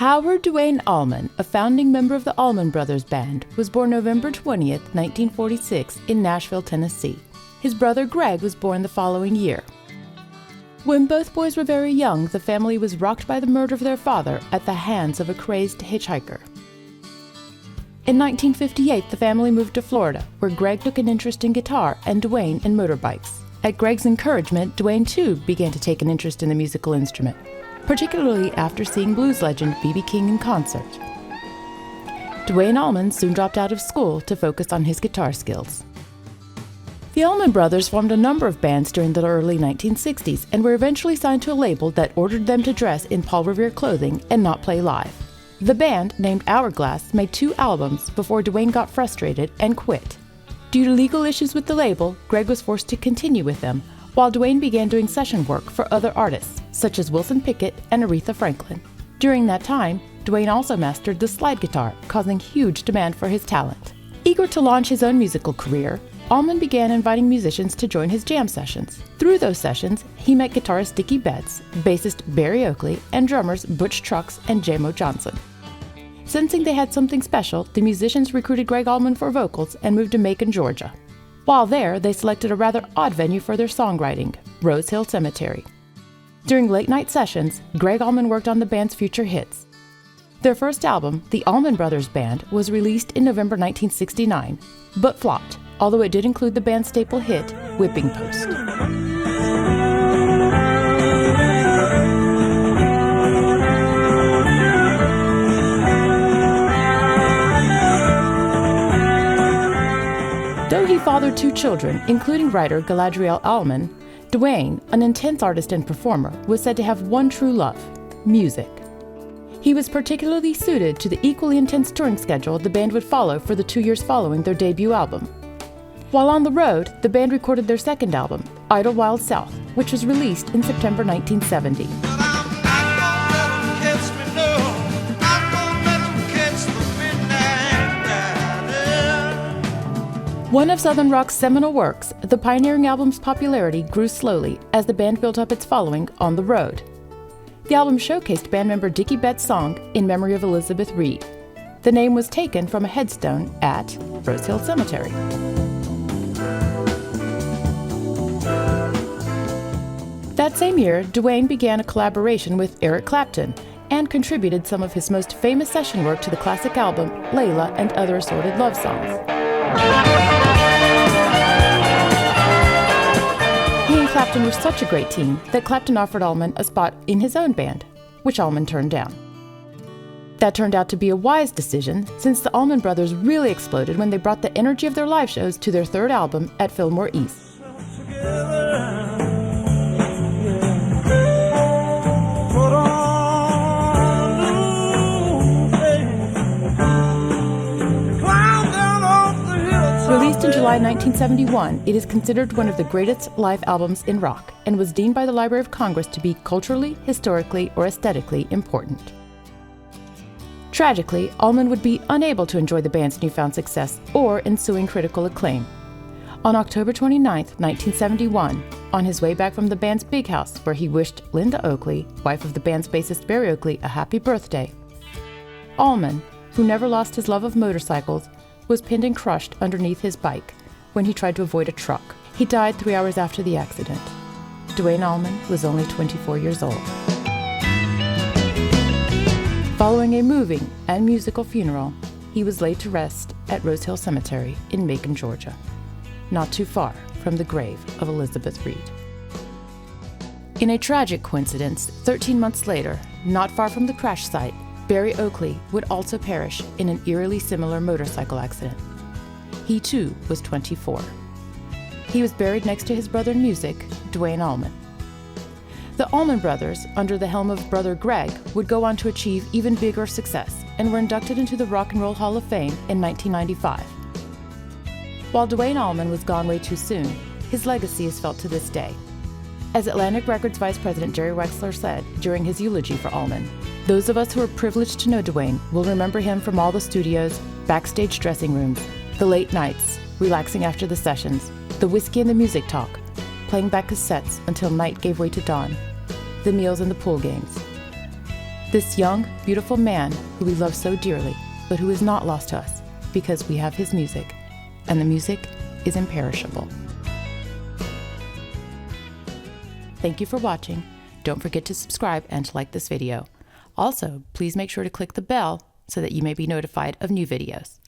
Howard Duane Allman, a founding member of the Allman Brothers Band, was born November 20th, 1946 in Nashville, Tennessee. His brother Greg was born the following year. When both boys were very young, the family was rocked by the murder of their father at the hands of a crazed hitchhiker. In 1958, the family moved to Florida, where Greg took an interest in guitar and Duane in motorbikes. At Greg's encouragement, Duane too began to take an interest in the musical instrument, particularly after seeing blues legend B.B. King in concert. Duane Allman soon dropped out of school to focus on his guitar skills. The Allman Brothers formed a number of bands during the early 1960s and were eventually signed to a label that ordered them to dress in Paul Revere clothing and not play live. The band, named Hourglass, made 2 albums before Duane got frustrated and quit. Due to legal issues with the label, Greg was forced to continue with them, while Duane began doing session work for other artists, such as Wilson Pickett and Aretha Franklin. During that time, Duane also mastered the slide guitar, causing huge demand for his talent. Eager to launch his own musical career, Allman began inviting musicians to join his jam sessions. Through those sessions, he met guitarist Dickie Betts, bassist Barry Oakley, and drummers Butch Trucks and J-Mo Johnson. Sensing they had something special, the musicians recruited Greg Allman for vocals and moved to Macon, Georgia. While there, they selected a rather odd venue for their songwriting, Rose Hill Cemetery. During late-night sessions, Greg Allman worked on the band's future hits. Their first album, The Allman Brothers Band, was released in November 1969, but flopped, although it did include the band's staple hit, Whipping Post. Though he fathered 2 children, including writer Galadriel Allman, Duane, an intense artist and performer, was said to have one true love: music. He was particularly suited to the equally intense touring schedule the band would follow for the 2 years following their debut album. While on the road, the band recorded their second album, Idlewild South, which was released in September 1970. One of Southern rock's seminal works, the pioneering album's popularity grew slowly as the band built up its following on the road. The album showcased band member Dickie Betts' song In Memory of Elizabeth Reed. The name was taken from a headstone at Rose Hill Cemetery. That same year, Duane began a collaboration with Eric Clapton and contributed some of his most famous session work to the classic album Layla and Other Assorted Love Songs. He and Clapton were such a great team that Clapton offered Allman a spot in his own band, which Allman turned down. That turned out to be a wise decision, since the Allman Brothers really exploded when they brought the energy of their live shows to their third album at Fillmore East. Released in July 1971, it is considered one of the greatest live albums in rock and was deemed by the Library of Congress to be culturally, historically, or aesthetically important. Tragically, Allman would be unable to enjoy the band's newfound success or ensuing critical acclaim. On October 29, 1971, on his way back from the band's big house where he wished Linda Oakley, wife of the band's bassist Barry Oakley, a happy birthday, Allman, who never lost his love of motorcycles, was pinned and crushed underneath his bike when he tried to avoid a truck. He died 3 hours after the accident. Duane Allman was only 24 years old. Following a moving and musical funeral, he was laid to rest at Rose Hill Cemetery in Macon, Georgia, not too far from the grave of Elizabeth Reed. In a tragic coincidence, 13 months later, not far from the crash site, Barry Oakley would also perish in an eerily similar motorcycle accident. He too was 24. He was buried next to his brother in music, Duane Allman. The Allman Brothers, under the helm of brother Greg, would go on to achieve even bigger success and were inducted into the Rock and Roll Hall of Fame in 1995. While Duane Allman was gone way too soon, his legacy is felt to this day. As Atlantic Records Vice President Jerry Wexler said during his eulogy for Allman, "Those of us who are privileged to know Duane will remember him from all the studios, backstage dressing rooms, the late nights, relaxing after the sessions, the whiskey and the music talk, playing back cassettes until night gave way to dawn, the meals and the pool games. This young, beautiful man who we love so dearly, but who is not lost to us because we have his music, and the music is imperishable. Thank you for watching. Don't forget to subscribe and to like this video. Also, please make sure to click the bell so that you may be notified of new videos.